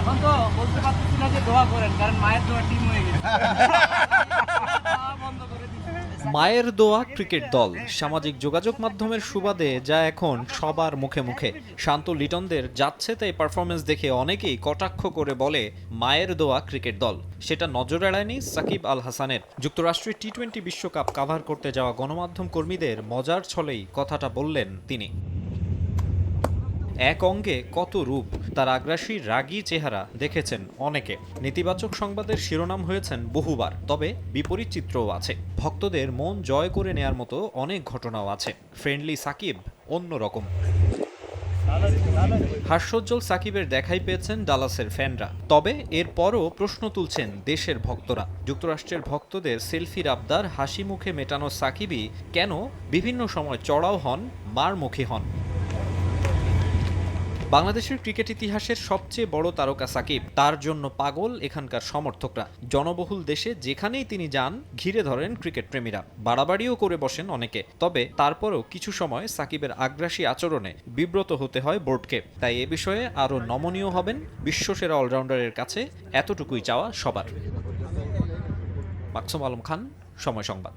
এখন তো বলতে পারতেছি না যে দোয়া করেন, কারণ মায়ের দোয়া টিম হয়ে গেছে। বন্ধ করে দিচ্ছে। মায়ের দোয়া ক্রিকেট দল সামাজিক যোগাযোগ মাধ্যমের সুবাদে যা এখন সবার মুখে মুখে। শান্ত লিটনদের যাচ্ছে তাই পারফরমেন্স দেখে অনেকেই কটাক্ষ করে বলে মায়ের দোয়া ক্রিকেট দল। সেটা নজর এড়ায়নি সাকিব আল হাসানের। যুক্তরাষ্ট্রের টি-20 বিশ্বকাপ কাভার করতে যাওয়া গণমাধ্যম কর্মীদের মজার ছলেই কথাটা বললেন তিনি। এক অঙ্গে কত রূপ, তার আগ্রাসী রাগী চেহারা দেখেছেন অনেকে। নেতিবাচক সংবাদের শিরোনাম হয়েছেন বহুবার, তবে বিপরীত চিত্রও আছে। ভক্তদের মন জয় করে নেয়ার মতো অনেক ঘটনাও আছে। ফ্রেন্ডলি সাকিব অন্যরকম। হাস্যোজ্জ্বল সাকিবের দেখাই পেয়েছেন ডালাসের ফ্যানরা, তবে এরপরও প্রশ্ন তুলছেন দেশের ভক্তরা। যুক্তরাষ্ট্রের ভক্তদের সেলফির আবদার হাসি মুখে মেটানো সাকিবই কেন বিভিন্ন সময় চড়াও হন, মারমুখী হন। বাংলাদেশের ক্রিকেট ইতিহাসের সবচেয়ে বড় তারকা সাকিব, তার জন্য পাগল এখানকার সমর্থকরা। জনবহুল দেশে যেখানেই তিনি যান ঘিরে ধরেন ক্রিকেট প্রেমীরা, বাড়াবাড়িও করে বসেন অনেকে। তবে তারপরও কিছু সময় সাকিবের আগ্রাসী আচরণে বিব্রত হতে হয় বোর্ডকে। তাই এ বিষয়ে আরও নমনীয় হবেন বিশ্বসেরা অলরাউন্ডারের কাছে, এতটুকুই চাওয়া সবার। মাকসুম আলম খান, সময় সংবাদ।